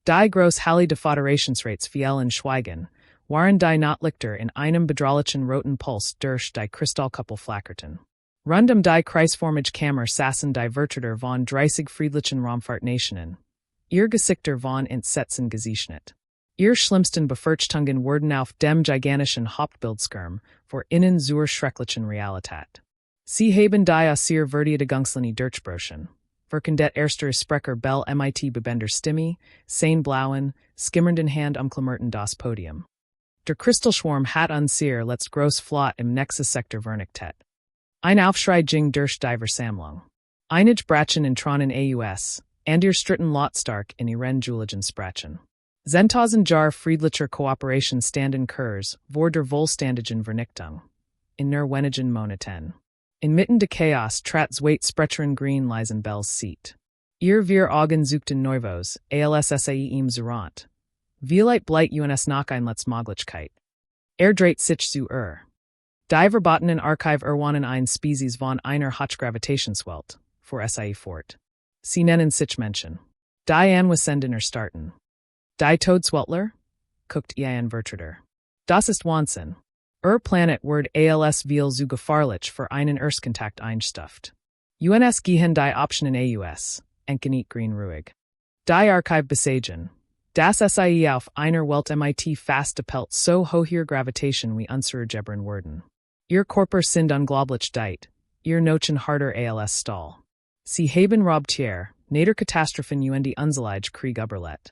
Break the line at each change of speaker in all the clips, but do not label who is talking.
Die gross Halle de Föderationsrates viel in Schweigen, waren die Notlichter in einem bedralichen roten Puls durch die Kristallkuppel flackerten. Rund die Kreisformige Kammer sassen die Vertreter von 30 friedlichen Raumfahrtnationen. Ihr Gesichter von Entsetzen gezeichnet. Ihr schlimmsten Befürchtungen wurden auf dem gigantischen Hauptbildschirm vor innen zur schrecklichen Realität. Sie haben die aus ihr Verteidigungslinie durchbrochen. Verkendet erster Sprecher Bell mit bebender Stimme, sein blauen, skimmernden Hand umklammerten das Podium. Der Kristallschwarm hat uns ihr letzt groß Flott im Nexus-Sektor vernichtet. Ein Aufschrei ging durch die Versammlung. Einige Brachen in Tronen aus, and ihr stritten Lautstark in ihren Juligen Sprachen. Zehntausend Jahre friedlicher Kooperation standen Kurs, vor der Wohlstandigen Vernichtung. In nur wenigen Monaten. Inmitten de Chaos trat zweit Sprecheren Green leisen Bells Seat. Ihr wir Augen suchten Neuvos, ALSSAE im Zerant. Vielite blight uns nach ein Letztmöglichkeit. Dreit sich zu Die verbotenen Archive erwanen ein Spezies von einer Hochgravitationswelt, for SAE fort. Sie nennen sich Menschen. Die Anwesenden erstarten. Die Todeswelter? Guckt ein Vertreter. Das ist Wahnsinn. Planet wird als viel zu gefahrlich für einen Erstkontakt einstuft. UNS gehen die Optionen aus, enkenet green ruhig. Die Archive besagen. Das SAE auf einer Welt mit fast appelt so hoher Gravitation wie unsere Gebern werden. Ihr Körper sind unglaublich dicht, ihr Nochen harder als Stahl. Sie haben Robtier, nader Katastrophen die unselige Krieg überlet.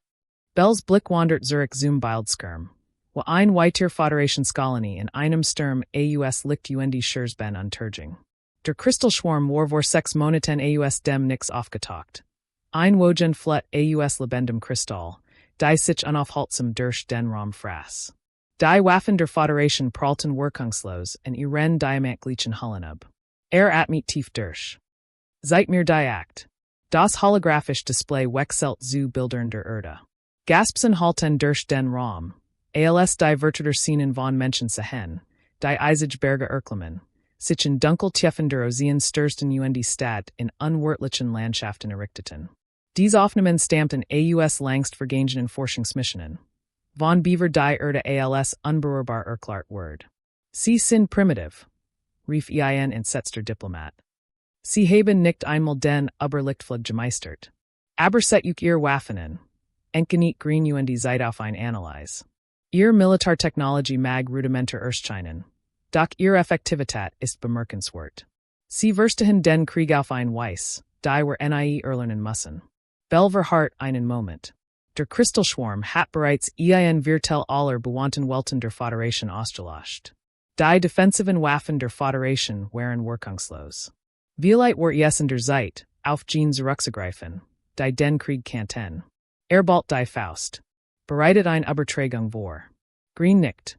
Bells Blick wandert Zurich zum Bildschirm. Wo ein weiter Föderationskolony in einem Sturm aus liegt die Schurzben unterging. Der Kristallschwarm war vor 6 Monaten aus dem Nix aufgetaucht. Ein Wogen Flott aus lebendem Kristall, die sich unaufhaltsam durch den Raum fraß. Die Waffen der Föderation prallten wirkungslos und ihren Diamantgleichen Hullen ab. Atmet tief durch. Seit mir die Akt. Das holographisch Display wechselt zu Bildern der Erde. Gaspsen halten durch den Raum. Als die Vertreter Szenen von Menschen sehen, die eisig Berge erklimmen, sich in dunkel Tiefen der Ozean stürsten die Stadt in unwirtlichen Landschaften errichteten. Diese Aufnahmen stammten aus langst vergangenen Forschungsmissionen. Von Beaver die Erde als unberührbar erklärt wird. Sie sind primitiv, rief ein entsetzter Diplomat. Sie haben nicht einmal den Überlichtflug gemeistert. Aber set ihr Waffen, enkenet green die Zeit auf ein Analyse. Ihr Militartechnologie mag rudimenter erscheinen. Doch ihre Effektivität ist bemerkenswert. Sie verstehen den Krieg auf ein Weise, die wir nie erlernen müssen. Belver hart einen Moment. Der Kristallschwarm hat bereits ein Viertel aller bewandten Welten der Föderation ausgelöscht. Die defensiven Waffen der Föderation waren wirkungslos. Vielite wird es in der Zeit, auf Jean zurückzugreifen, die den Krieg kannten. Bald die Faust. Bereitet ein Übertragung vor. Green nickt.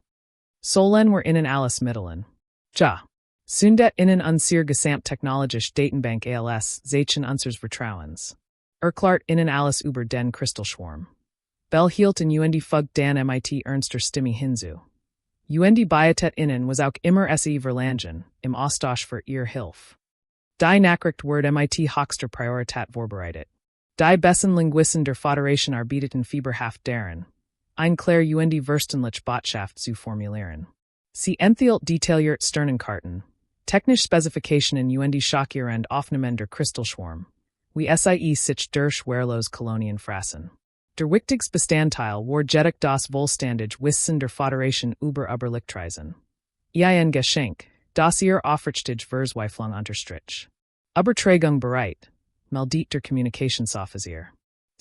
Solen wir innen alles mittelen. Ja. Sundet innen unser Gesamttechnologisch Datenbank als Zeichen unsers Vertrauens. Erklärt innen alles über den Kristallschwarm. Bell hielt in Fug dan mit ernster Stimme hinzu. Biotet innen was auch immer verlangen, im Austausch für ihr Hilfe. Die Nachricht wird mit höchster Priorität vorbereitet. Die besten Linguisten der Föderation arbeiteten fieberhaft daran, ein klar verständliche Botschaft zu formulieren. Sie enthielt detailliert Sternenkarten, technische Spezifikationen schockierend Aufnahmen der Kristallschwarm, wie sie sich durch wehrlos Kolonien frassen. Der wichtigste Bestandteil war jedoch das vollständige Wissen der Föderation über Überlichtreisen. Ein Geschenk, das ihr aufrichtige Verzweiflung unterstrich. Übertragung bereit. Meldet der Kommunikationsoffizier.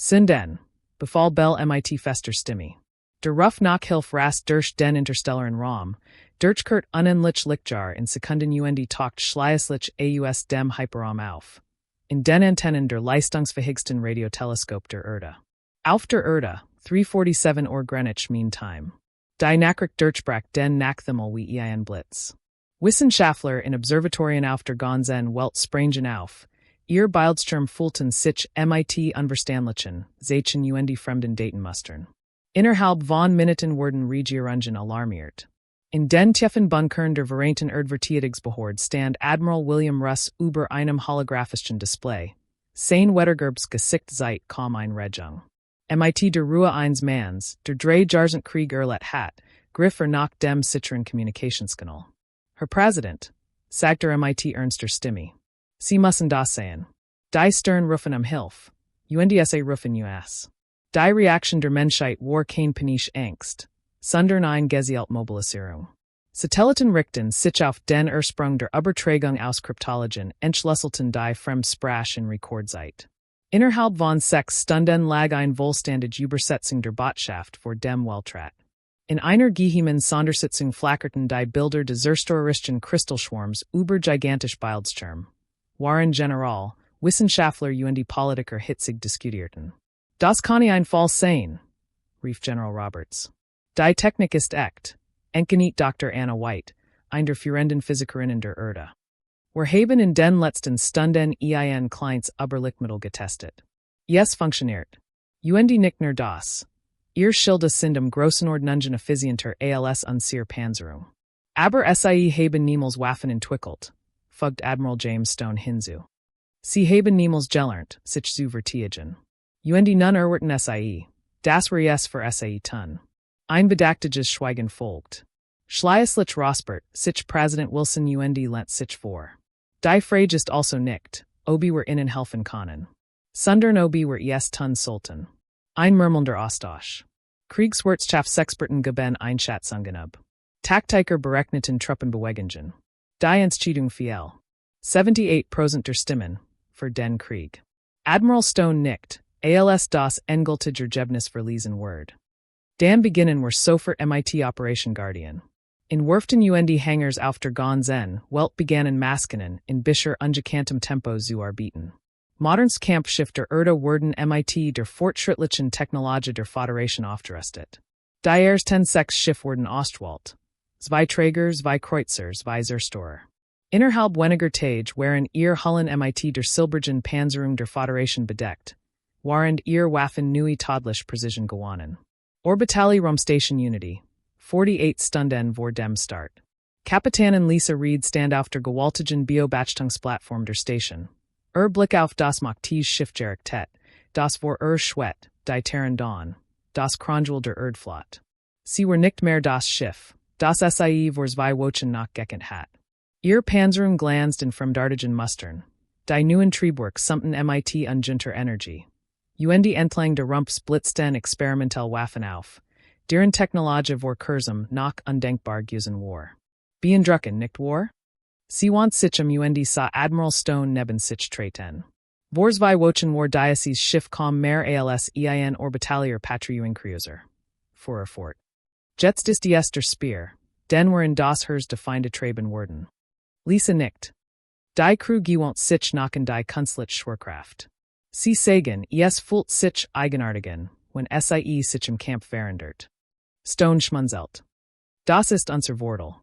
Sinden, befahl Bell mit fester Stimme. Der Ruf nach Hilf rast durch den interstellaren Raum, durchkehrt unendlich Lichtjahr in Sekunden taucht schließlich aus dem Hyperraum auf. In den Antennen der leistungsfähigsten Radioteleskop der Erde. Auf der Erde, 3:47 Uhr Greenwich Mean Time. Die Nachricht durchbrach den Nachthimmel wie ein Blitz. Wissenschaftler in Observatorien auf der ganzen Welt sprangen auf. Ihr Bildschirm fühlten sich mit unverständlichen, Zeichen fremden Daten mustern. Innerhalb von Minuten wurden Reagierungen alarmiert. In den tiefen Bunkern der Vereinten Erdverteidigungsbehörde stand Admiral William Russ über einem holographischen Display. Sein Wettergerbs Gesicht seit kaum ein Regung. MIT der Ruhe eins Mans, der drei Jahrzehnte Krieg hat, Griff nach dem sicheren Kommunikationskanal. Herr Präsident, sagt der MIT Ernster Stimme. Sie müssen das sehen. Die Stern rufen Hilfe. UNDSA rufen US. Die Reaktion der Menschheit war kein Panisch Angst, sondern ein Gezielt Mobilisierung. Satelliten richten sich auf den Ursprung der Übertragung aus Kryptologen entschlüsselten die Fremdsprache in Rekordzeit. Innerhalb von 6 Stunden lag ein vollständige Übersetzung der Botschaft vor dem Weltrat. In einer geheimen Sondersitzung flackerten die Bilder des historischen Kristallschwarms über gigantisch Bildschirm. Waren General, Wissenschaftler und Politiker hitzig diskutierten. Das kann ein Fall sein, rief General Roberts. Die Technik ist echt, enkeniet Dr. Anna White, ein der führenden Physikerinnen der Erde. Wir haben in den letzten Stunden ein kleines Überlichtmittel getestet. Es funktioniert. Und nicht nur das. Ihr Schilde sind großen Ordnungen effizienter als unsere Panzerung. Aber sie haben niemals Waffen entwickelt, fügt Admiral James Stone hinzu. Sie haben niemals gelernt, sich zu verteidigen. Und nun erwarten sie, das wir es für sie tun. Ein bedachtiges Schweigen folgt. Schließlich Rospert, sich Präsident Wilson und lent sich vor. Die Frage ist also nicht, ob wir ihnen helfen können. Sondern ob wir es tun sollten. Ein murmelnder Austausch. Kriegswirtschaftsexperten geben Einschätzungen ab. Taktiker berechneten Truppenbewegungen. Die Entscheidung fiel. 78% der Stimmen, für den Krieg. Admiral Stone nickt, als das endgültige Ergebnis verlesen wird. Dann beginnen wir sofort MIT Operation Guardian. In Werften und Hangars auf der ganzen Welt begannen Maskinen in bisher ungekanntem Tempo zu arbeiten. Moderns Kampfschiff der Erde wurden MIT der fortschrittlichen Technologie der Föderation aufgerüstet. Die ersten 6 Schiff wurden Ostwald. 2 Träger, 2 Kreuzer, 2 Zerstörer. Innerhalb weniger Tage waren ihr Hullen MIT der Silbergen Panzerung der Föderation bedeckt, waren ihr Waffen neue todliche Precision gewonnen. Orbitale Raumstation Unity, 48 Stunden vor dem Start. Kapitanin Lisa Reed stand auf der gewaltigen Beobachtungsplattform der Station. Blick auf das Maktis Schiff gerichtet, das vor Schwett, die Terran Dawn, das Kronjuwel der Erdflotte. Sie war nicht mehr das Schiff, das sie vor 2 Wochen nachgekannt hat. Ihr Panzerung glänzt in fremdartigen Mustern. Die neuen Triebwerke summten MIT ungenter Energie. Und entlang der Rumpf blitzten experimentell Waffen auf, deren Technologie vor kurzem noch undenkbar gewesen war. Beeindruckend, nicht wahr? Sie want sich und sah Admiral Stone neben sich treten. Vor 2 Wochen war dieses Schiff kaum mehr als ein Orbitalier Patrouillencruiser. Fuhr fort. Jetzt ist es der Speer, den wir in das Hers defeinde treiben werden. Lisa nickt. Die Crew gewohnt sich nach die Kunstliche Schwerkraft. Sie sagen, es fühlt sich eigenartigen, wenn sie sich im Kampf verändert. Stone schmunzelt. Das ist unser Wortel.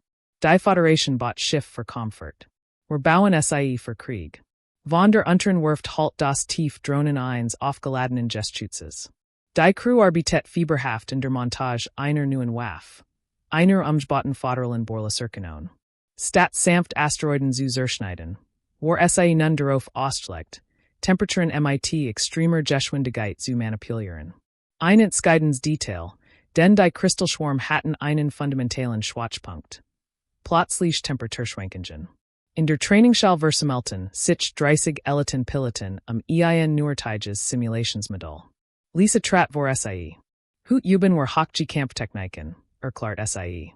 Die Föderation bot Schiff für Comfort. Wir bauen sie für Krieg. Von der unteren Werft halt das tief Drohnen 1 aufgeladenen Gestschutzes. Die Crew arbeitet fieberhaft in der Montage einer neuen Waffe. Einer umgebauten Föderalen Bohrleserkanon. Statt sanft Asteroiden zu zerschneiden. War sie nun darauf ausgelegt, Temperaturen MIT extremer Geschwindigkeit zu manipulieren. Ein entscheidendes Detail, denn die Kristallschwarm hatten einen fundamentalen Schwachpunkt. Plötzlich Temperaturschwankungen. In der Trainingsschale versammelten sich 30 Eliten Piloten ein neuartiges Simulationsmodell. Lisa trat vor sie. Hut üben wir Hochkampftechniken, erklärt sie.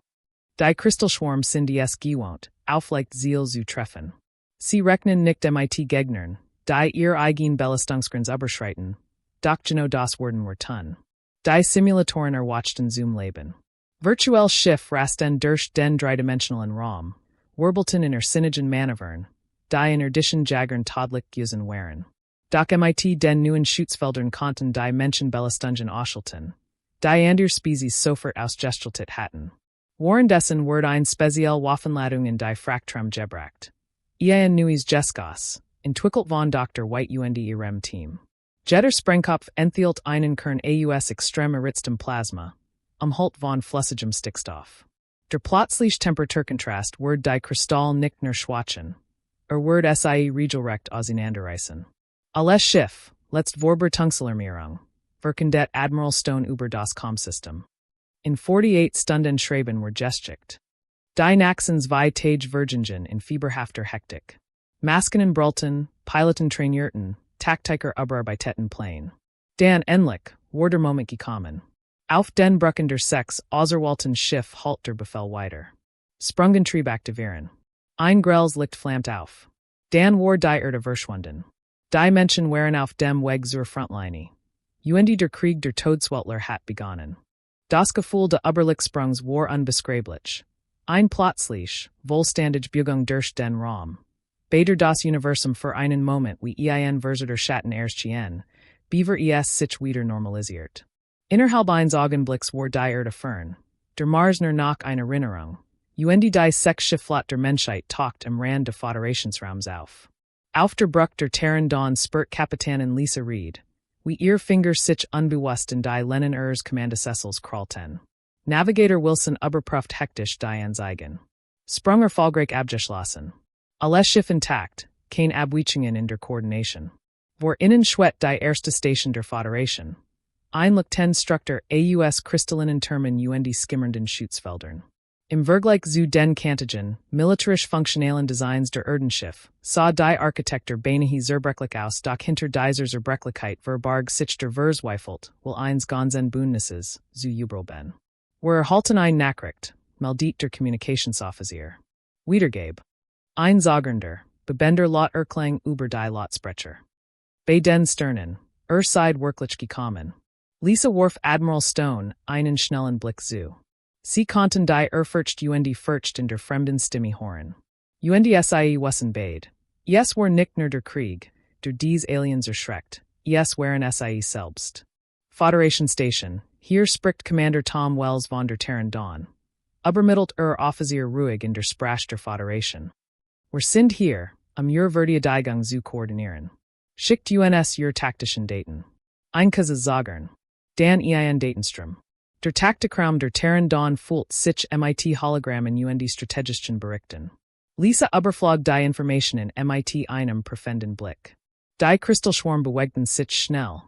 Die Kristallschwarm sind es gewohnt, aufleicht Ziel zu treffen. Sie rechnen nicht MIT Gegnern, die ihr eigen Belastungsgrenz überschreiten, doch genau das werden wir tun. Die Simulatoren erwatchten zum Leben. Virtuell Schiff rasten durch den dreidimensionalen Raum, wirbelten in sinnigen Manövern, die in addition jagern todlich gewesen waren. Doch MIT den neuen Schutzfeldern konnten die Menschenbelastungen ausschalten, die andere Spezies sofort ausgestellt hatten. Währenddessen wurde eine spezielle Waffenladung in die Fraktraum gebracht. Ein neues Geschoss, entwickelt von Dr. White und ihrem Team. Jeder Sprengkopf enthielt einen Kern aus extrem erhitztem Plasma, halt von flüssigem Stickstoff. Der plötzliche Temperaturkontrast wird die Kristall nicht nur schwachen, wird sie regelrecht auseinanderreißen. Alles Schiff, letzt Vorbereitungsalarmierung, Verkendet Admiral Stone über das System. In 48 Stunden Schreiben were gesticht. Die Naxen zwei Tage Virgingen in fieberhafter Hektik. Maskenen Brulten, Piloten trainierten, Taktiker Überarbeiteten Plane. Dan endlich, war der Moment gekommen. Auf den Brücken der Sechs Auserwählten Schiff halt der Befehl weiter. Sprungen Triebach de Viren. Ein Grelles Licht flammt auf. Dan war die Erde verschwunden. Die Menschen waren auf dem Weg zur Frontlinie. Der Krieg der Todeswelter hat begonnen. Das Gefühl de Überlichsprungs war unbeschreiblich. Ein plötzlich, vollständig Bewegung durch den Raum. Beider das Universum für einen Moment wie ein versuchter Schatten erschien, beaver sich wieder normalisiert. Innerhalb eines Augenblicks war die Erde fern. Der Mars nur noch eine Erinnerung. Die Sechs-Schifflot der Menschheit taucht im Rand des Föderationsraums auf. Auf der Brücke der Terran Dawn spurt Kapitänin Lisa Reed, wie ihr Finger sich unbewusst in die Lenin Kommandosessels krallten. Navigator Wilson überprüft hektisch die Anzeigen. Sprung Erfolgreich abgeschlossen. Alles Schiff intakt, keine Abweichungen in der Koordination. Vor innen schwet die erste Station der Föderation. Ein Struktur aus kristallinen Termen skimmernden Schutzfeldern. Im Vergleich zu den kantigen, militarisch funktionalen Designs der Erdenschiff, sah die Architektur beinahe zerbrechlich aus, doch hinter dieser Zerbrechlichkeit verbarg sich der Verzweifelt, will eins ganzen Bündnisses, zu übel ben. Wir halten ein Nachricht, meldet der Kommunikationsoffizier. Wiedergabe. Ein Sagernder, bebender Lot Erklang über die Lotsprecher. Bei den Sternen, Seid wirklich gekommen. Lisa warf Admiral Stone einen schnellen Blick zu. Sie konnten die Furcht in der fremden Stimme hören. Sie wussen beid. Es war nicht nur der Krieg, der dies Aliens erschreckt, es waren sie selbst. Föderation Station, hier spricht Commander Tom Wells von der Terran Dawn. Übermittelt Offizier ruhig in der Sprache der Föderation. Wir sind hier, Verteidigung zu koordinieren. Schickt ihr taktischen Daten. Einkase Sagern. Dan Datenstrom. Der Taktikraum der Terran Dawn fühlt sich Hologramm in strategischen Berichten. Lisa überflog die Information in einem prüfenden Blick. Die Kristallschwarm bewegten sich schnell.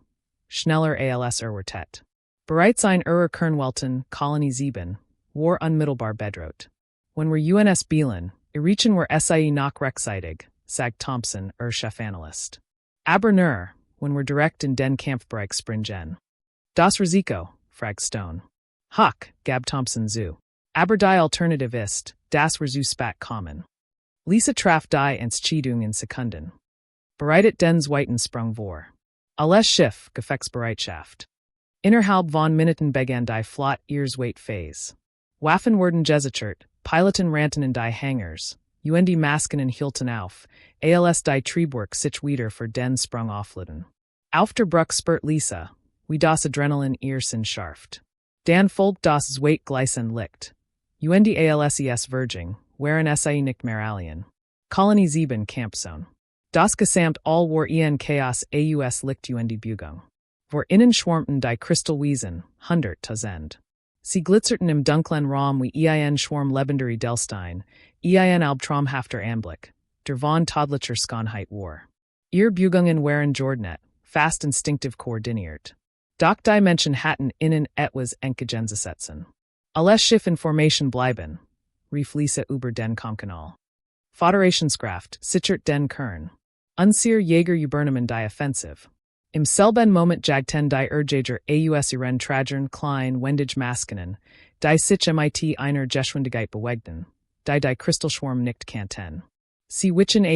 Schneller als Wertet. Bereits ein Kernwelten, Kolonie 7, war unmittelbar bedroht. When wir Bielen, Erreichen were noch rechtzeitig, sagt Thompson, Chefanalyst. Aber nur, when wir direkt in den Kampfbereich springen. Das Risiko, fragt Stone. Hoch, gab Thompson zu. Aber die Alternative ist, das wir zu spät kommen. Lisa traf die Entscheidung in Sekunden. Bereitet den zweiten Sprung vor. Alles Schiff, Gefechtsbereitschaft. Innerhalb von Minuten begann die Flott ihres Phase. Waffen wurden gesichert, Piloten rannten in die Hangars, Maskenen hielten auf, als die Triebwerk sich wieder für den Sprung aufluden. Auf der Brücke spurt Lisa, wie das Adrenalin ihr Sinn scharft. Dan folgt das Zweitgleisen Licht. ALSES Verging, waren sie nicht mehr Alien. Kolonie 7 Kampfzone. Das Gesamt all war Chaos aus Licht Bewegung. Vor innen schwarmten die Kristallwiesen, 100.000. Sie glitzerten im dunklen Raum wie Schwarm lebender Delstein, albtraumhafter Anblick, der von todlicher Schönheit war. Ihr Bewegungen waren Jordnet, fast instinktiv koordiniert. Doch die Menschen hatten innen etwas entgegenzusetzen. Alles Schiff in Formation bleiben, rief Lisa über den Kampfkanal. Föderationskraft sichert den Kern. Unser Jäger übernehmen die Offensive. Im selben Moment jagten die Jager aus ihren Tragern klein wendig Maskinen, die sich einer Geschwindigkeit bewegten, die Kristallschwarm nicht kannten. Sie wichen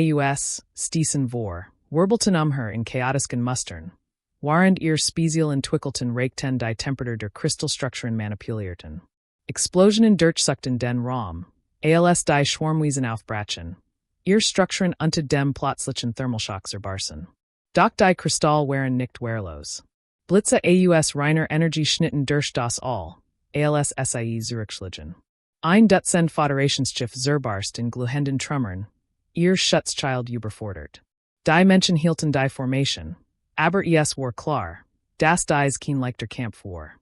stießen vor, wirbelten her in chaotischen Mustern, während ihr Spezial entwickelten regten die Temperatur der Kristallstrukturen manipulierten. Explosionen durchsuckten den Raum, als die Schwarmwiesen aufbrachen, ihr Strukturen unter dem plötzlichen Thermalschocks erbarsen. Doch die Kristall waren nicht wehrlos. Blitze reiner Energie schnitten durch das All, als sie zurückschlagen. Ein Dutzend Föderationsschiff zerbarst in glühenden Trümmern, ihr Schutzschild überfordert. Die Menschen hielten die Formation, aber es war klar, dass dies kein leichter Kampf war.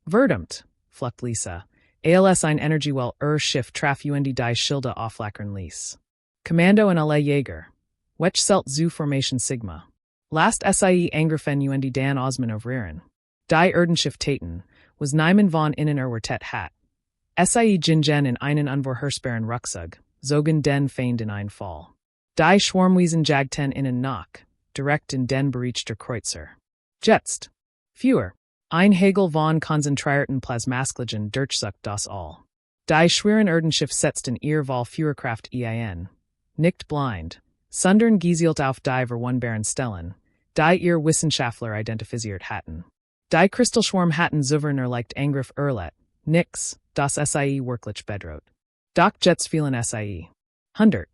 Verdammt, flucht Lisa, als ein Energiewell Schiff traf die Schilde auflackern ließ. Kommando und alle Jäger. Welch selt zu Formation Sigma. Last sie angriffen dan Osman ovrieren. Die Erdenschiff Taten, was Nyman von innen Erwertet hat. Sie Jingen in einen unvorhersbaren Ruckzug, zogen den Feind in ein Fall. Die Schwarmwesen jagten innen nach, direkt in den Bericht der Kreutzer. Jetzt. Fewer. Ein Hegel von konzentrierten Plasmaskligen durchsucht das All. Die schweren Erdenschiff setzt in ihr Wahl Führerkraft ein. Nicht blind. Sundern gezielt auf die verwundbaren Stellen, die ihr Wissenschaftler identifiziert hatten. Die Kristallschwarm hatten souveräner leicht Angriff Erlet, nix, das Sie wirklich bedroht. Doch Jets vielen Sie. 100.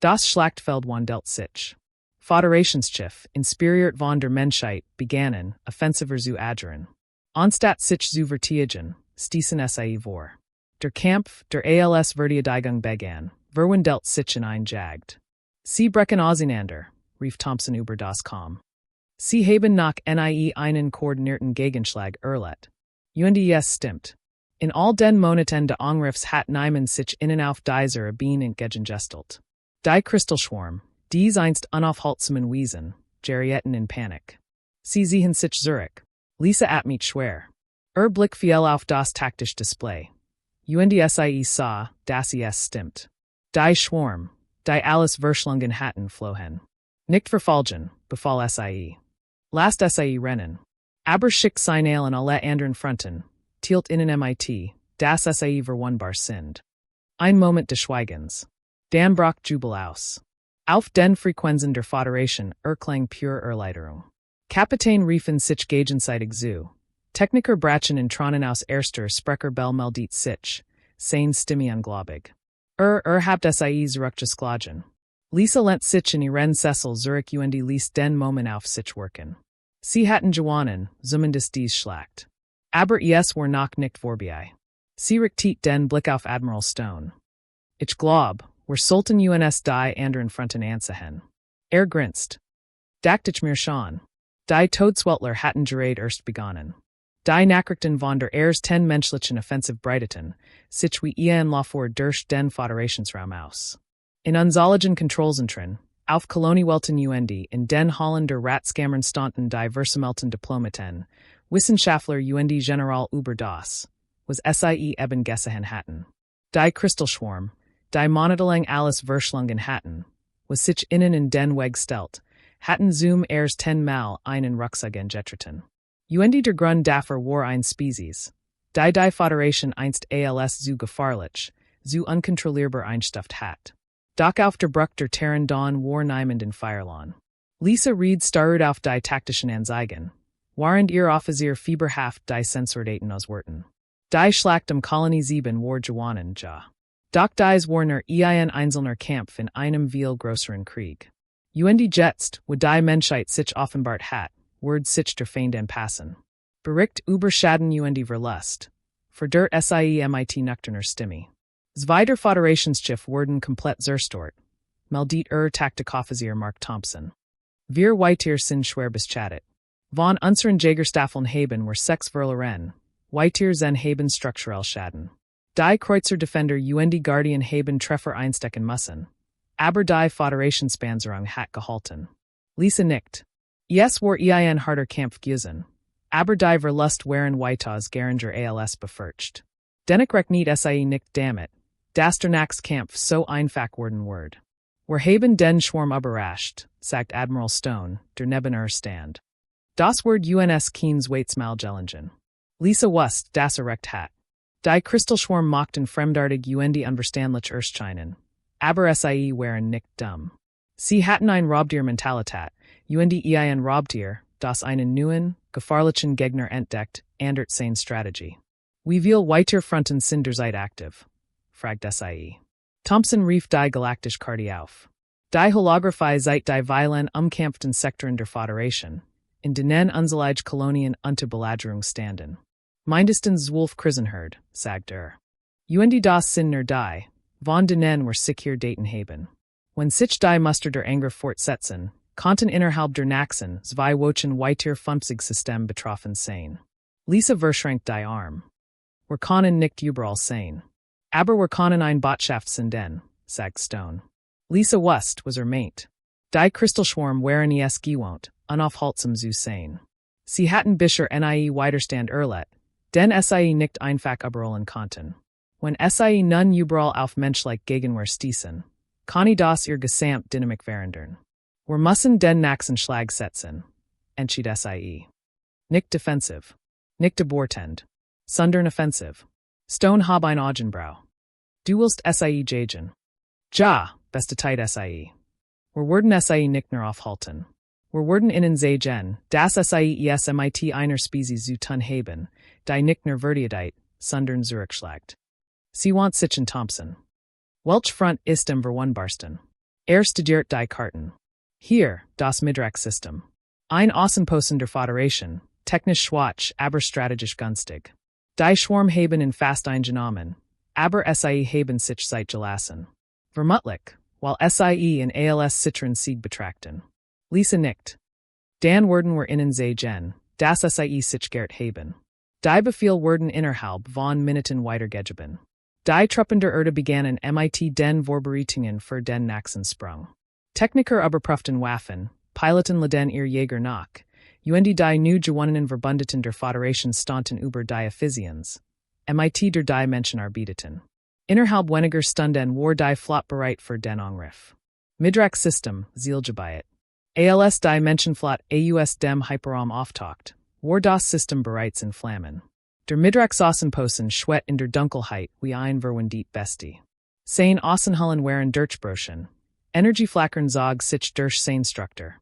Das Schlachtfeld wandelt sich. Föderationsschiff, inspiriert von der Menschheit, begannen, offensiver zu agieren. Anstatt sich zu verteidigen, stießen Sie vor. Der Kampf, der als Verteidigung begann, verwandelt sich in ein Jagd. Sie brechen auseinander, rief Thompson über das Kom. Sie haben nach nie einen koordinierten Gegenschlag erlet. Yes stimmt. In all den Monaten de Angriffs hat Nyman sich innen auf dieser Bienen entgegengestelt. Die Kristallschwarm, dies einst unaufhaltsamen Wesen, gerietten in Panik. Sie sehen sich Zurich. Lisa atmit schwer. Blick fiel auf das taktisch Display. Sie sah, dass es stimmt. Die Schwarm, die alles Verschlungen hatten flohen. Nicht verfolgen, befahl Sie. Last Sie rennen. Aber schick Signalen alle anderen Fronten, tielt innen mit, das Sie verwundbar sind. Ein Moment des Schweigens. Dan brach Jubel aus. Auf den Frequenzen der Föderation klang pure Erleiderung. Kapitän riefen sich gegenseitig zu. Techniker brachen in Tronen aus erster Sprecher Bell meldet sich, sein Stimme unglaubig. Habt Sie zurückgeschlagen. Lisa lent sich in ihren Sessel Zurich und ließ den Moment auf sich wirken. Sie hatten gewonnen, zumindest dies Schlacht. Aber es war noch nicht vorbei. Sie richtet den Blick auf Admiral Stone. Ich glaub, wir sollten uns die anderen Fronten ansehen. Grinst. Dacht ich mir schon. Die Todeswelter hatten gerade erst begonnen. Die Nachrichten von der 10 menschlichen Offensive breiteten, sich wie Laufer durch den Föderationsraum aus. In unzahligen Kontrollzentren, auf Koloniewelten in den Hallen der Ratscammern standen die Versamelten Diplomaten, Wissenschaftler General über das, was Sie eben gesehen hatten. Die Kristallschwarm, die monatelang alles Verschlungen hatten, was sich innen in den Weg stellt, hatten zum 10 Mal einen Rucksack getreten. Der Grund dafür war ein Spezies, die Föderation einst als zu gefahrlich, zu unkontrollierbar einstuft hat. Doch auf der Brücke der Terran Dawn war niemand in Feierlohn. Lisa Reed starrte auf die taktischen Anzeigen, während ihr Offizier fieberhaft die Sensordaten auswerten. Die Schlacht Kolonie 7 war gewonnen, ja. Doch dies war nur ein einzelner Kampf in einem viel größeren Krieg. Jetzt, wo die Menschheit sich offenbart hat, wird sich der Feind anpassen. Bericht über Schaden Verlust. Verdert Sie mit nüchterner Stimme. Zwei der Föderationsschiff wurden komplett zerstört, meldet Taktikoffizier Mark Thompson. Wir weiter sind schwer beschädigt. Von unseren Jägerstaffeln haben wir 6 verloren, weiter sind haben strukturell Schaden. Die Kreuzer-Defender Guardian haben Treffer einstecken müssen, aber die Föderationspanzerung hat gehalten. Lisa nickt. Es war ein harter Kampf gewesen, aber die Verlust waren weitaus geringer als befürchtet. Dennoch rechnet Sie nicht damit, dass der Kampf so einfach worden wird. Wir haben den Schwarm überrascht, sagt Admiral Stone, der neben stand. Das wird uns Keens Waitsmalgelingen. Lisa wusste, dass recht hat. Die Kristallschwarm mochten fremdartig unverständlich erscheinen, aber Sie waren nicht dumm. Sie hatten ein Raubtier-Mentalität, ein Raubtier, das einen neuen, gefahrlichen Gegner entdeckt, ändert seine Strategie. Wie viel weiter Fronten sind derzeit aktiv? Fragt Sie. Thompson rief die galaktische Karte auf. Die Holographie seit die violent umkämpften Sektoren der Föderation, in denen unselige Kolonien unter Belagerung standen. Mindestens 12 Krisenherd, sagt das sind nur die, von denen wir sicher daten haben. Wenn sich die Muster der Angriff fortsetzen, konnten innerhalb der Nachsen zwei Wochen weiter 50 System betroffen sein. Lisa verschränkt die Arm. Wir können nicht überall sein. Aber wir können ein Botschaft senden, sagt Stone. Lisa wusste, was meint. Die Kristallschwarm waren es gewohnt, unaufhaltsam zu sein. Sie hatten Bisher nie Widerstand Erlet, den Sie nicht einfach überrollen konnten. Wenn Sie nun überall auf menschlich Gegenwehr stießen, kann das ihr Gesamt Dynamik verändern. Wir müssen den nächsten Schlag setzen. Entschied Sie. Nicht defensiv. Nicht abortend. Sondern offensiv. Stone hab ein Augenbrau. Du willst Sie jagen. Ja, beste Zeit Sie. Wir werden Sie nicht nur aufhalten. Wir werden ihnen sagen, dass Sie es mit einer Spezies zu tun haben, die nicht nur Verdiadite, sondern zurückschlägt. Sie want sichen Thompson. Welch Front ist verwundbarsten. Studiert die Karten. Hier, das Midrak-System. Ein Außenposten der Föderation, technisch schwach, aber strategisch günstig. Die Schwarm haben in fast eingenommen, aber Sie haben sich Zeit gelassen. Vermutlich, weil Sie in ALS Citron Sieg betrachten. Lisa nicht. Dan werden wir ihnen sagen, dass Sie sich gert haben. Die Befehl werden innerhalb von Minuten weitergegeben. Die Truppen der Erde begannen mit den Vorbereitungen für den nächsten Sprung. Techniker überprüften Waffen, piloten leden ihr Jäger nach, die nu gewonnenen Verbündeten der Föderation standen über die Ephysians, mit der die Menschen arbeiteten. Innerhalb weniger Stunden war die Flotte bereit für den Angriff. Midrak-System, Zielgebiet. ALS die Menschenflotte aus dem Hyperraum auftaucht, war das System bereits in Flammen. Der Midrak-Außenposten schwet in der Dunkelheit wie ein verwundet Bestie. Sein Außenhallen waren durchbrochen. Energieflackern zog sich durch sein Struktur.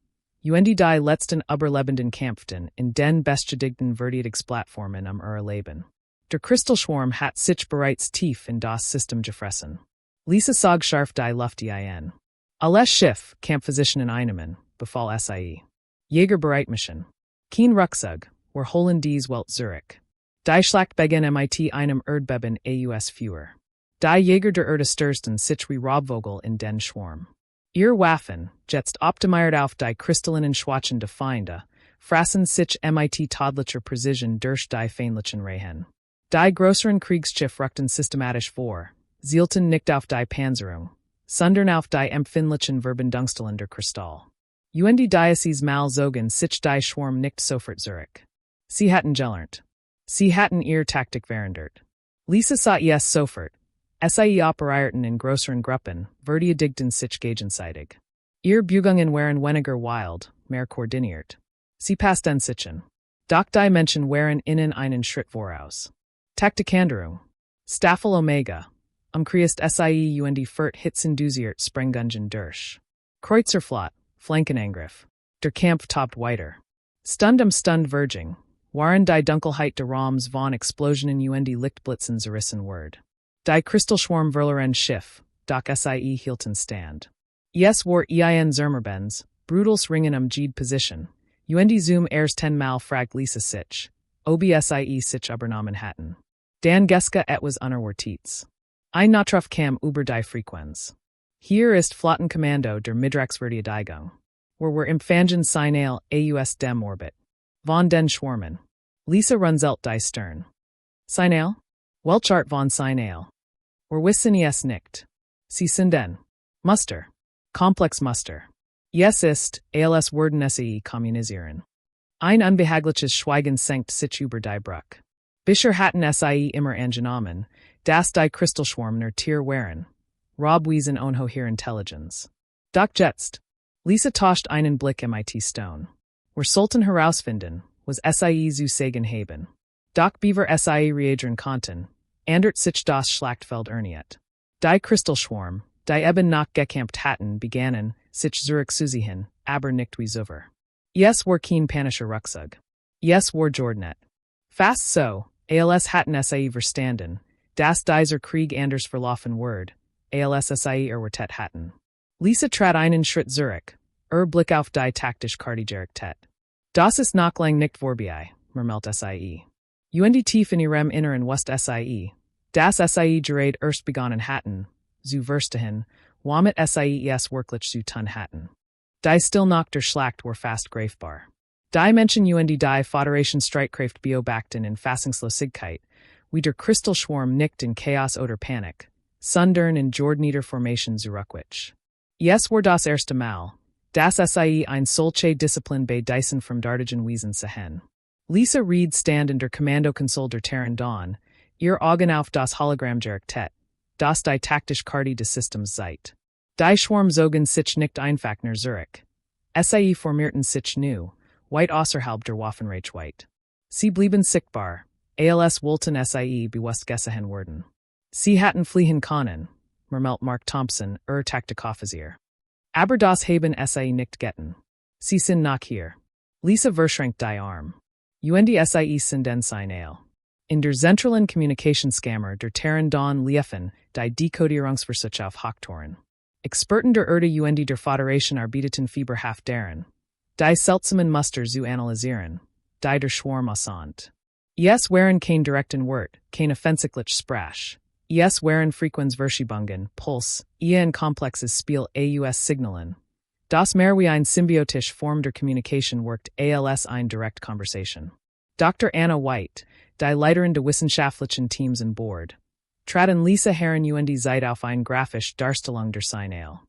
Die letzten Überlebenden kämpften in den beschädigten Verteidigungsplattformen ihrer Leben. Der Kristallschwarm hat sich bereits tief in das System gefressen. Lisa sog scharf die Luft ein. Alles Schiff, Kampfposition in einem, befahl Sie. Jäger bereitmischen. Kein Ruckzug, wir holen dies Welt Zurich. Die Schlacht begann mit einem Erdbeben aus Führer. Die Jäger der Erde stürsten sich wie Robvogel in den Schwarm. Ihr Waffen, jetzt optimiert auf die kristallinen Schwachen der Feinde, frassen sich mit todlicher Precision durch die feindlichen Reihen. Die größeren Kriegsschiff rückten systematisch vor, zielten nicht auf die Panzerung, sondern auf die empfindlichen Verbindungsstellen der Kristall. Die Diocese mal zogen sich die Schwarm nicht sofort zurück. Sie hatten gelernt. Sie hatten ihr Taktik verändert. Lisa sah es sofort. Sie operierten in größeren Gruppen, verteidigten sich gegenseitig. Ihr Bugungen waren weniger wild, mehr koordiniert. Sie passten sichen. Doch die Menschen waren ihnen einen Schritt voraus. Taktikänderung. Staffel Omega. Kriest Sie fort hitsinduziert Sprengungen durch. Kreuzerflotte, Flankenangriff. Der Kampf tobt weiter. Stund Verging. Waren die Dunkelheit der Raums von Explosionen Lichtblitzen zerrissen word. Die Kristallschwarm verloren Schiff, doch Sie hielten stand. Es war ein Zermerbens, brutals Ringen Jede Position. Zoom erst 10 Mal fragt Lisa sich, ob Sie sich übernommen hatten. Dan Geska etwas unerwartets. Ein Notruf kam über die Frequenz. Hier ist Flottenkommando der Midraxverteidigung. Wir empfangen Signal aus dem Orbit. Von den Schwarmen. Lisa runzelt die Stern. Signal? Welchart von Signal. Wir wissen es nicht. Sie sind Muster. Komplex Muster. Es ist, als werden Sie kommunisieren. Ein unbehagliches Schweigen senkt sich über die Brücke. Bisher hatten Sie immer angenommen, dass die Kristallschwarm nur Tier waren. Robwiesen unhoher Intelligenz. Doch jetzt. Lisa tauscht einen Blick mit Stone. Wir sollten herausfinden, was Sie zu sagen haben. Doch beaver Sie reagieren konnten, ändert sich das Schlachtfeld erneut. Die Kristallschwarm, die eben nach gekämpft hatten, begannen, sich zurückzuziehen, aber nicht wie zuvor. Es war kein panischer Ruckzug. Es war Jordanet. Fast so, als hatten Sie verstanden, dass dieser Krieg anders verlaufen word, als Sie erwartet hatten. Lisa trat einen Schritt zurück, Blick auf die taktisch Kartiergerät. Das ist noch lang nicht vorbei, murmelte Sie. Tief in ihrem Inneren wusste Sie, dass Sie gerade erst begonnen hatten, zu verstehen, womit Sie es wirklich zu tun hatten. Die still noch der Schlacht war fast greifbar. Die Menschen die Föderation Streitkraft beobachten in Fassungslosigkeit, wie der Kristallschwarm nicht in Chaos oder Panik, sondern in Jordanieder Formation zurückwich. Es war das erste Mal, dass Sie ein solche Disziplin bei Dyson vom Dartigen Wiesen sehen. Lisa Reed stand in der Kommando Console der Terran Dawn, ihr Augen auf das Hologramm gerichtet, das die taktisch Karte des Systems Zeit. Die Schwarm zogen sich nicht einfach nach Zurich. Sie formierten sich nu, weit außerhalb der Waffenreich weit. Sie blieben sichtbar, als wollten sie bewusst gesehen werden. Sie hatten fliehen können, murmelt Mark Thompson, Taktikoffizier. Aber das haben sie nicht getan. Sie sind noch hier. Lisa verschränkt die Arm. Sie sind den Signal. In der zentralen Kommunikationskammer der Terran Dawn liefen die Dekodierungsversuche auf Hochtoren. Experten der Erde der Föderation arbeiteten fieberhaft daran, die seltsamen Muster zu analysieren, die der Schwarm aussand. Es waren kein direkten Wort, kein offensichtlich Sprach. Es waren Frequenzverschiebungen, Puls, ein komplexes Spiel aus Signalen. Das mehr wie ein symbiotisch Form der Kommunikation wirkt als ein direct Conversation. Dr. Anna White, die Leiterin der wissenschaftlichen Teams an Bord, traten Lisa Herren Zeit auf ein graphisch Darstellung der Signal.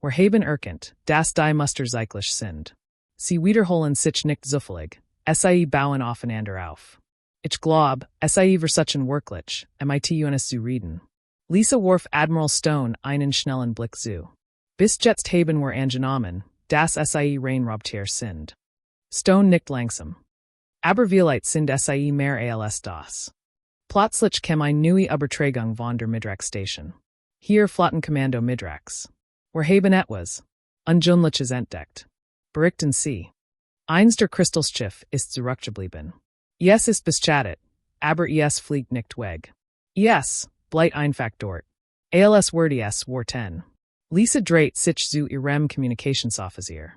Wir haben erkannt, dass die Muster zeitlich sind. Sie wiederholen sich nicht zufällig, sie bauen aufeinander auf. Ich glaub, sie versuchen wirklich, mit uns zu reden. Lisa warf Admiral Stone einen schnellen Blick zu. Bis jetzt haben wir angenommen, dass sie Reinraubtier sind. Stone nickt langsam. Aber vielleicht sind sie mehr als das. Plötzlich kam eine neue Übertragung von der Midrax-Station. Hier Flottenkommando Midrax. Wir haben etwas Ungewöhnliches entdeckt. Berichten Sie. Eins der Kristallschiff ist zurückgeblieben. Es ist beschädigt, aber es fliegt nicht weg. Es bleibt einfach dort. Als wird es warten. Lisa dreht sich zu ihrem Kommunikationsoffizier.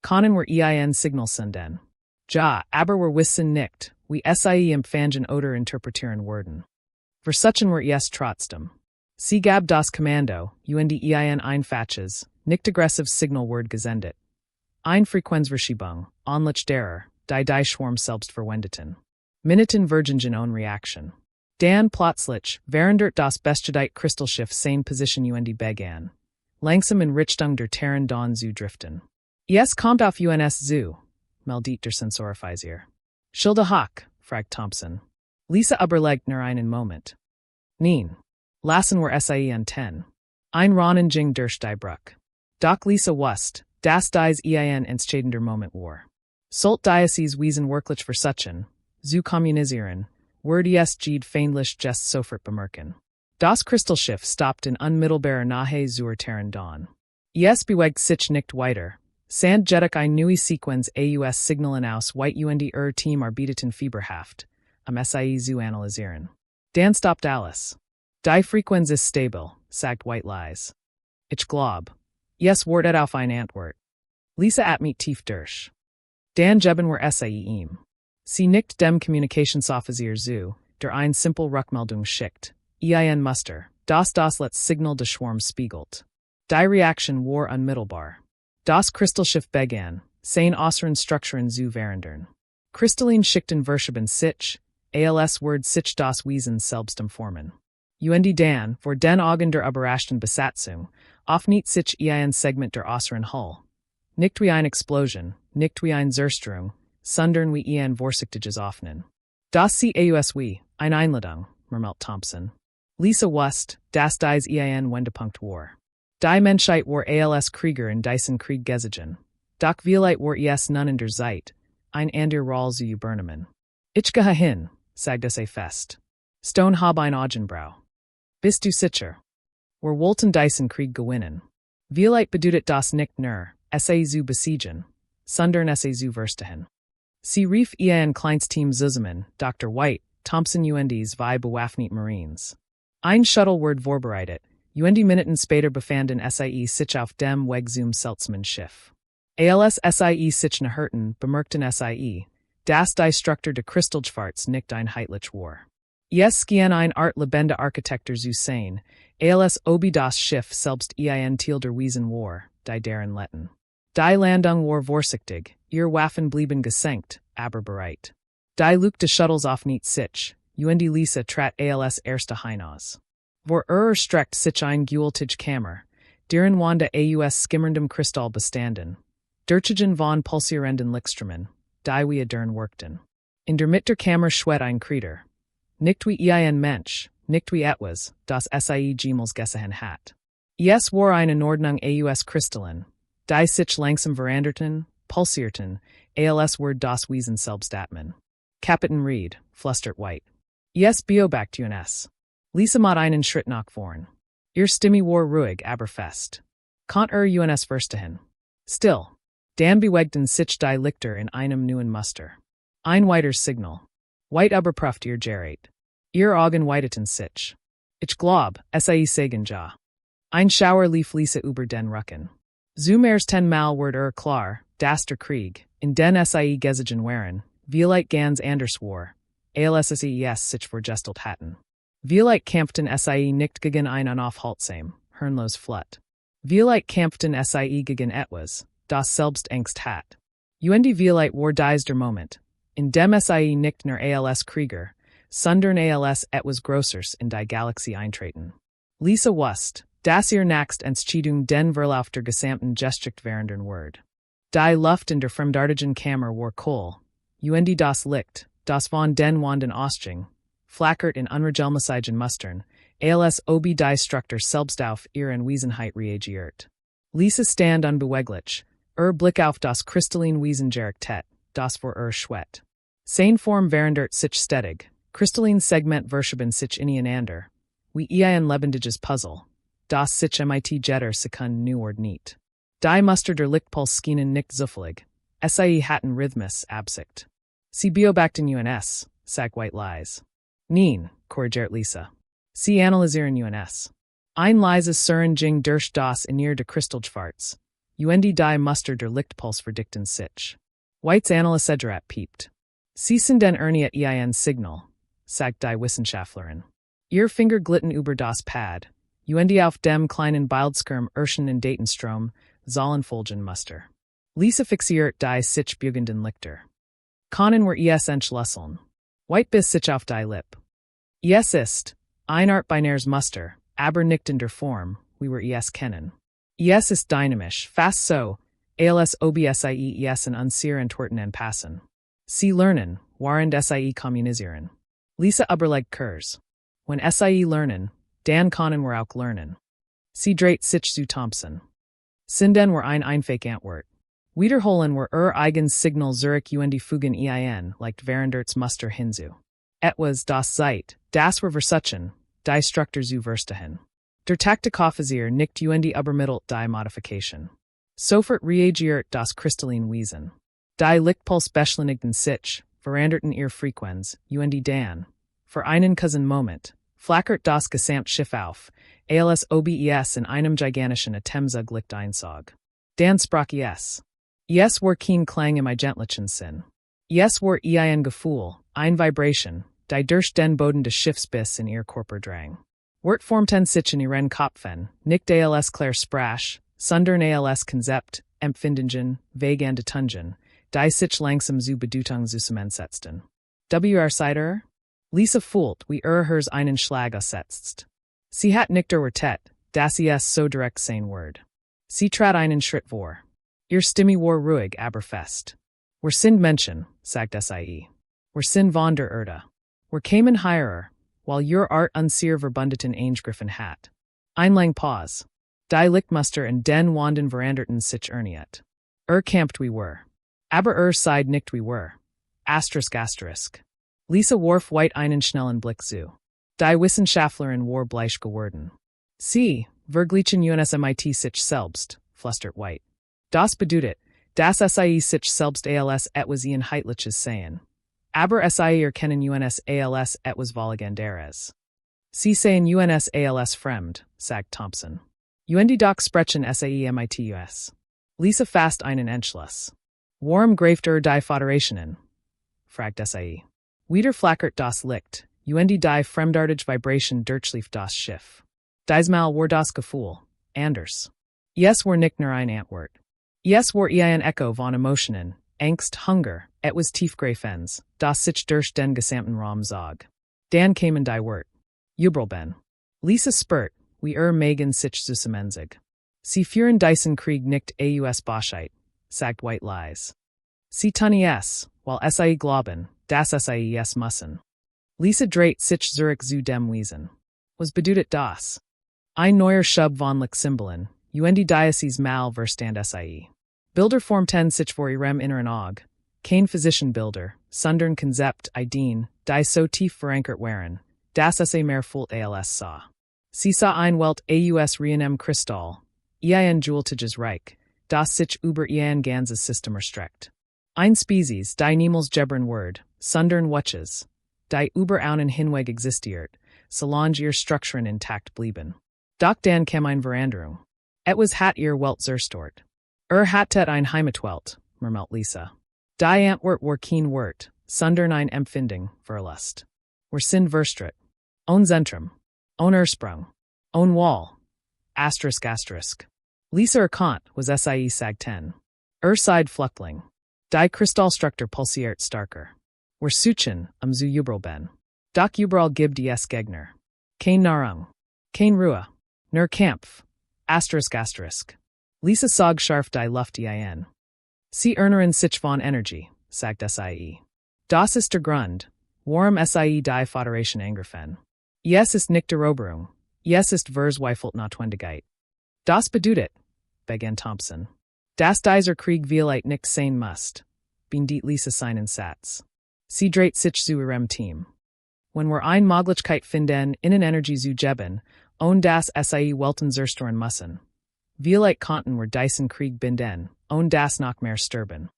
Können wir ein Signal senden? Ja, aber wir wissen nicht, wie sie empfangen oder interpretieren werden. Versuchen wir es trotzdem. Sie gab das Kommando, ein einfaches, nicht aggressives Signal wird gesendet. Ein Frequenzverschiebung, anlich derer, die Schwarm selbst verwendeten. Minuten vergingen ohne Reaktion. Dan plötzlich, während das bestätigte Kristallschiff seine Position begann. Langsam in Richtung der Terran Dawn zu driften. Es kommt auf uns zu, meldet der Sensoroffizier. Schilde hoch, fragt Thompson. Lisa überlegt nur einen Moment. Nein. Lassen wir sie an ein Ronnen ging durch die Brücke. Doch Lisa wusste, dass dies ein entscheidender Moment war. Sollt Diocese wiesen wirklich versuchen, zu kommunisieren, wird es feindlich just sofort bemerken. Das Kristallschiff stoppt in unmittelbarer Nähe zur Terran Dawn. Es bewegt sich nicht weiter. Sand jedik ein neue Sequenz aus Signalen aus White Team arbeiteten fieberhaft, sie zu analysieren. Dan stoppt alles. Die Frequenz ist stabil, sagt White leise. Ich glaub. Es wird auf ein Antwort. Lisa atmet tief durch. Dan geben wir ihm. Sie nickt dem Kommunikationsoffizier zu, der ein simple Rückmeldung schickt. Ein Muster, das letzte Signal des Schwarms spiegelt. Die Reaktion war unmittelbar. Das Kristallschiff begann, seine äußeren Strukturen zu verändern. Kristallin Schichten verschieben sich, als wird sich das Wesen selbst formen. Dan, vor den Augen der überraschten Besatzung, öffnet sich ein Segment der äußeren Hull. Nicht wie eine Explosion, nicht wie eine Zerstörung, sondern wie ein vorsichtiges Öffnen. Das sie aus wie eine Einladung, murmelt Thompson. Lisa wusste, dass dies ein Wendepunkt war. Die Menschheit war als Krieger in diesen Krieg gesiegen. Doch vielleicht war es nun in der Zeit, ein ander Roll zu übernehmen. Ich gehe hin, sagte sie fest. Stone hab ein Augenbrau. Bist du sicher? Wir wollten diesen Krieg gewinnen. Vielleicht bedeutet das nicht nur, sie zu besiegen, sondern sie zu verstehen. Sie rief ein kleines Team zusammen, Dr. White, Thompson zwei bewaffnet Marines. Ein Shuttle wird vorbereitet, Minuten später befanden sie sich auf dem Weg zum seltsamen Schiff. Als sie sich näherten, bemerkten sie, dass die Struktur der Kristallschwarz nicht einheitlich war. Es schien eine Art lebende Architektur zu sein, als ob das Schiff selbst ein Teil der Wesen war, die darin letten. Die Landung war vorsichtig, ihr Waffen blieben gesenkt, aber bereit. Die Luke des Shuttles öffnet sich, Lisa trat als erste hinaus. Vor streckt sich ein gewaltige Kammer, deren Wanda aus skimmerndem Kristall bestanden. Durchgehen von pulsierenden Lichtströmen, die wie dern wirkten. In der Mitte Kammer schwet ein Krieger. Nicht wie ein Mensch, nicht wie etwas, das sie jemals gesehen hat. Es war eine Ordnung aus Kristallen, die sich langsam veranderten, pulsierten, als word das Wesen selbst atmen. Captain Reed, flustert White. Es beobacht uns. Lisa mod einen Schritt nach vorn. Ihr Stimme war ruhig, aber fest. Kont uns verstehen. Still. Dan bewegten sich die Lichter in einem neuen Muster. Ein weiteres Signal. White überprüft ihr Gerät. Ihr Augen weiteten sich. Ich glaub, sie sagen ja. Ein Schauer lief Lisa über den Rücken. Zumers 10 Mal word klar, dass der Krieg, in den sie gesehen waren, vielleicht ganz anders war, als ses sich vorgestellt hatten. Vielleicht kämpften sie nicht gegen ein unaufhaltsam, herrenlos Flotte. Vielleicht kämpften sie gegen etwas, das selbst Angst hat. Vielleicht war dies der Moment, in dem sie nicht nur als Krieger, sondern als etwas Größeres in die Galaxie eintreten. Lisa wusste, dass ihr nächst Entscheidung den Verlauf der gesamten Gestricht währenden Word. Die Luft in der fremdartigen Kammer war Kohl, das Licht, das von den Wanden ausging, flackert in unregelmäßigen Mustern, als ob die Struktur selbst auf ihre Anwesenheit reagiert. Lisa stand unbeweglich, Blick auf das kristallin Wesen gerichtet, das vor schwet. Seine Form verandert sich stetig, kristallin Segment verschieben sich ineinander, wie ein lebendiges Puzzle, das sich mit jetter Sekunde neu ordnet. Die Muster der Lichtpuls schienen nicht zufällig, sie hatten Rhythmus Absicht. Sie beobachten uns, sagt White Lies. Nein, korrigiert Lisa. Sie analysieren uns. Ein leises Surren ging durch das Innere de Kristallschwarz. Die Muster der Lichtpuls verdikten sich. Whites Analysegerat piept. Sie sind den Ernie ein Signal, sagt die Wissenschaftlerin. Ihr Finger glitten über das Pad. Auf dem kleinen Bildschirm erschien in Datenstrom, Zahlenfolgen Muster. Lisa fixiert die sich bugenden Lichter. Können wir es entschlüsseln. White biss sich auf die Lip. Es ist ein Art binaires Muster, aber nicht in der Form, wie wir es kennen. Es ist dynamisch, fast so, als ob sie es in unsere Entwerten anpassen. Sie lernen, während sie kommunizieren. Lisa überlegt Kurs. When sie lernen, dann können wir auch lernen. Sie dreht sich zu Thompson. Sinden wir ein Einfache Antwort. Wiederholen wir eigens Signal Zurich fugen leicht während Muster hinzu. Etwas das Zeit, das wir versuchen, die Struktur zu verstehen. Der Taktikoffizier nicht übermittelt die Modification. Sofort reagiert das kristallin Wesen. Die Lichtpuls beschleunigten sich, veranderten ihr Frequenz, dann. Für einen kurzen Moment, flackert das Gesamtschiff auf, als ob es in einem gigantischen Atemzug Licht einsog. Dann sprach es. Es war kein Klang im eigentlichen Sinn. Es war ein Gefühl, ein Vibration, die durch den Boden des Schiffs bis in ihr Körper drang. Wort formten sich in ihren Kopfen, nicht als klar Sprache, sondern als Konzept, Empfindungen, Vegandatungen, die sich langsam zu Bedeutung zusammensetzten. Seid Lisa fühlt, wie hers einen Schlag aussetzt. Sie hat nicht erwartet, dass es so direkt sein würde. Sie trat einen Schritt vor. Ihr Stimme war ruhig, aber fest. Wir sind Menschen, sagt sie. Wir sind von der Erde. Wir kamen hierher, weil ihr Art unsere verbundeten eingriffen hat. Ein lang Pause. Die Lichtmuster in den Wanden veranderten sich erniet. Kämpft wie wir. Aber seid nicht wie wir. Asterisk. Lisa warf White einen schnellen Blick zu. Die Wissenschaftlerin war bleich geworden. Sie, verglichen uns mit sich selbst, flustert White. Das bedeutet, dass sie sich selbst als etwas Einheitliches sehen. Aber sie erkennen uns als etwas Vollständiges. Sie sehen uns als fremd, sagt Thompson. Doch sprechen sie mit us. Lisa fast einen Entschluss. Warum greift die Föderationen? fragt sie. Wieder flackert das Licht, die fremdartige Vibration durchlief das Schiff. Diesmal war das Gefühl, anders. Es war nicht nur ein Antwort. Es war ein Echo von Emotionen, Angst, Hunger, etwas Tiefgreifens, das sich durch den gesamten Raum zog. Dann kamen die Wort. Jubelben. Lisa spürt, wie Mägen sich zusammenzig. Sie führen diesen Krieg nicht aus Boschheit, sagt White Lies. Sie tun es, weil sie glauben, das SIES Mussen. Lisa Dreit sich Zurich zu dem Wiesen. Was bedeutet das? Ein neuer Schub von Lick Symbolen, UND Diocese Mal Verstand SIE. Bilder Form 10 sich vor ihrem inneren Aug. Kein Physician Bilder, Sundern Konzept, Ideen, die so tief verankert waren, das SA mehr Fult als sah. Sie sah ein Welt aus Reinem Kristall, ein Jultiges Reich, das sich über ein ganzes System erstreckt. Ein Species, die niemals gebern Word, Sundern Wuches, die über einen Hinweg existiert, solange ihr Strukturen intakt blieben. Doch dann kam ein Veränderung. Etwas hat ihr Welt zerstört. Hattet ein Heimatwelt, murmelt Lisa. Die Antwort war kein Wort, sondern ein Empfindung, Verlust. Wir sind verstritt. Ohne Zentrum. Ohne Ursprung. Ohne Wall. Asterisk. Lisa erkannt, was sie sagten. Seid Fluckling. Die Kristallstruktur pulsiert starker. Wir suchen, zu überall ben. Doch überall gibt es Gegner. Kein Nahrung. Kein Ruhe. Nur Kampf. Asterisk. Lisa sog scharf die Luft ein. Sie erneuern sich von Energie, sagt sie. Das ist der Grund, warum sie die Föderation angreifen. Es ist nicht Eroberung, es ist Verzweifelt Notwendigkeit. Das bedeutet, begann Thompson, dass dieser Krieg vielleicht nicht sein muss, bin die Lisa seinen Satz. Sie dreht sich zu ihrem Team. Wenn wir eine Möglichkeit finden, Energie zu geben, das sie Welten zerstören müssen. Vielleicht konnten wir diesen Krieg binden, das noch mehr sterben.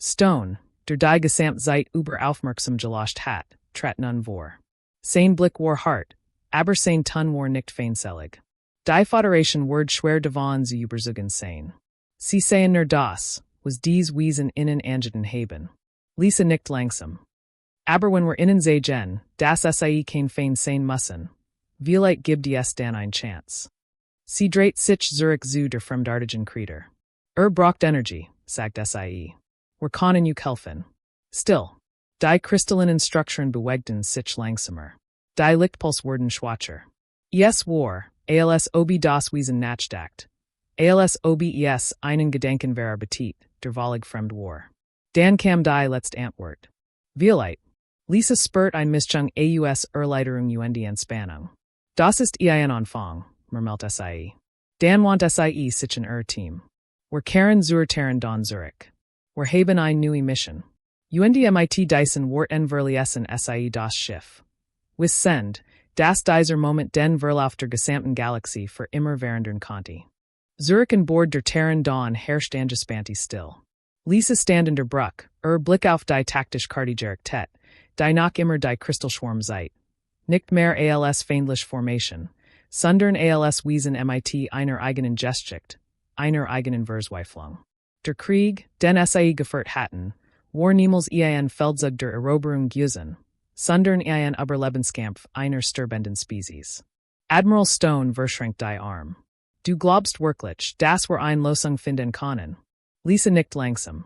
Stone, der die Gesamtzeit über aufmerksam gelost hat, trat nun vor. Sein Blick war hart, aber sein Ton war nicht feindselig. Die Föderation wird schwer davon zu überzeugen sein. Sie sehen nur das, was dies Wiesen innen angeten haben. Lisa nickt langsam. Aber wenn wir innen sehen, das sie kein fein sein müssen, vielleicht gibt es dann ein Chance. Sie dreht sich Zurich zu der fremdartigen Krieger. Braucht Energie, sagt sie. Wir können you helfen. Still. Die kristallinen Strukturen bewegten sich langsamer. Die Lichtpuls wurden schwacher. Es war, als ob das Wiesen nachdacht. Als ob es einen Gedanken wäre betit, der völlig fremd war. Dann kam die letzte Antwort. Vielleicht. Lisa spürt ein Mischung aus Erleiderung und Entspannung. Das ist ein Anfang, murmelt sie. Dan want sie sich in Team. Wir kehren zur Terran don Zurich. Wir haben eine neue Mission. MIT Dyson wort en verliessen sie das Schiff. Wis send, das dieser Moment den Verlauf der gesamten Galaxie für immer währenden Conti. Zurich an Bord der Terran Dawn herrscht angespannt still. Lisa stand in der Bruck, Blick auf die taktisch Kardigerik die noch immer die Kristallschwarm seit. Nicht mehr als feindlich Formation, sondern als Wiesen MIT einer eigenen Geschichte, einer eigenen Verzweiflung. Der Krieg, den sie geführt hatten, war niemals ein Feldzug der Eroberung gewesen, sondern ein Überlebenskampf einer sterbenden Spezies. Admiral Stone verschränkt die Arm. Du glaubst wirklich, dass wir eine Lösung finden können? Lisa nickt langsam.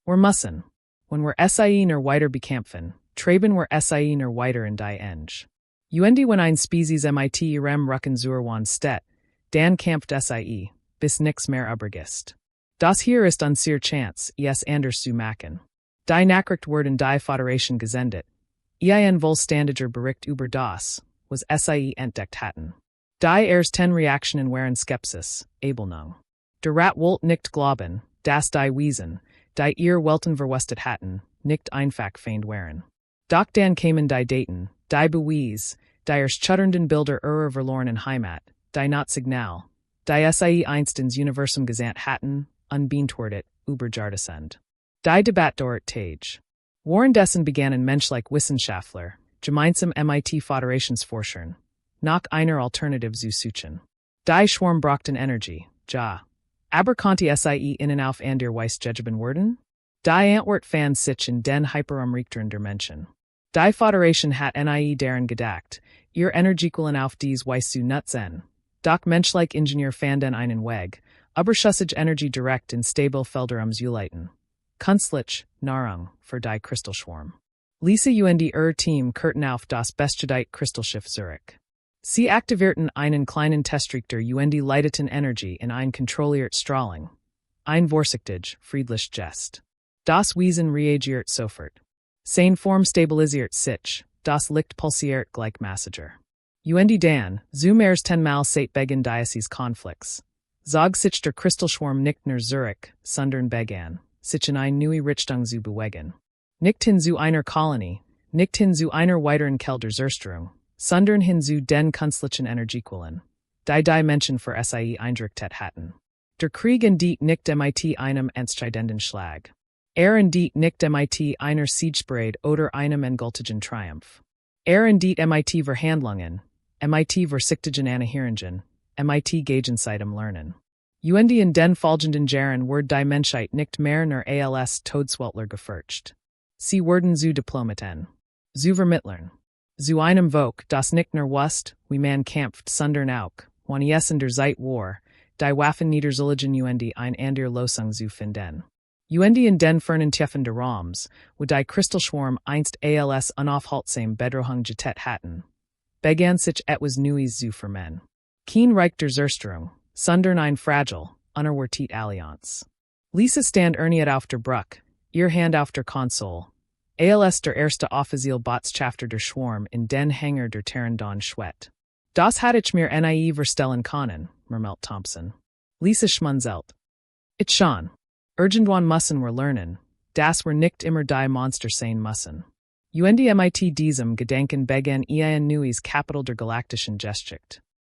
Wir müssen. Wenn wir sie nur weiter bekämpfen, treiben wir sie nur weiter in die Enge. Wenn ein Spezies MIT ihrem Rücken zur Wand steht, dann kämpft sie, bis nix mehr übrig. Das hier ist unsere Chance, es anders zu machen. Die Nachricht wurden die Föderation gesendet. Ein vollständiger Bericht über das, was sie entdeckt hatten. Die ersten Reaktionen waren Skepsis, Ablehnung. Der Rat wollte nicht glauben, dass die Wiesen, die ihr Welten verwestet hatten, nicht einfach feind waren. Doch dann kamen die Daten, die Beweis, die erschütternden Bilder ihrer verlorenen Heimat, die not Signal, die sie einst ins Universum gesandt hatten, unbeantwortet, über Jahrzehnt. Die Debatte dort Tage. Währenddessen begannen menschliche Wissenschaftler, gemeinsam MIT-Föderationsforschern, nach einer Alternative zu suchen. Die Schwarm brachten Energie, ja. Aber konnte sie innen auf der Weis gegeben werden? Die Antwort fand sich in den hyperumrichteren Dimension. Die Föderation hat deren gedacht, ihr Energiequellen auf dies Weis zu nutzen. Doch menschliche Ingenieur fanden einen Weg, überschüssige Energie direkt in stable Felder zu leiten. Künstliche Nahrung für die Kristallschwarm. Lisa und Team kehrten auf das bestgedeiht Kristallschiff Zurich. Sie aktivierten einen kleinen Testrichter und leiteten Energie in ein kontrolliert Strahling. Ein vorsichtig, friedlich Gest. Das Wiesen reagiert sofort. Sein Form stabilisiert sich, das Licht pulsiert gleich Massager. Und dann, zum ersten Mal seit Beginn dieses Konflikts. Zog sich der Kristallschwarm nicht nur Zurich, sondern begann, sich in eine neue Richtung zu bewegen. Nicht hin zu einer Kolonie, nicht hin zu einer weiteren Kelderzerstörung, sondern hin zu den künstlichen Energiequellen, die Menschen für sie eingerichtet hatten. Der Krieg entdient nicht mit einem entscheidenden Schlag. Entdient nicht mit einer Siegesparade oder einem endgültigen Triumph. Entdient mit Verhandlungen, mit Versichtigen Annäherungen, mit gegenseitigem Lernen. Und in den folgenden Jahren wird die Menschheit nicht mehr nur als Todeswelter gefürchtet. Sie werden zu Diplomaten. Zu Vermittlern. Zu einem Volk, das nicht nur wusste, wie man kämpft, sondern auch, wenn es in der Zeit war, die Waffen niederzulegen und ein ander Losung zu finden. Und in den fernen Tiefen der Raums, wo die Kristallschwarm einst als unaufhaltsam Bedrohung getet hatten, begann sich etwas Neues zu formen. Kein Reich der Zerstörung, sondern ein fragil, unerwartet Allianz. Lisa stand erniet auf der Brücke, ihr Hand auf der Konsole. Als der erste offizielle Botschafter der Schwarm in den Hangar der Terrandon schwett. Das hatte ich mir nie verstellen können, murmelt Thompson. Lisa schmunzelt. Ich schon. Irgendwann müssen wir lernen, dass wir nicht immer die Monster sein müssen. Und mit diesem Gedanken begann ein neues Kapitel der galaktischen Geschichte.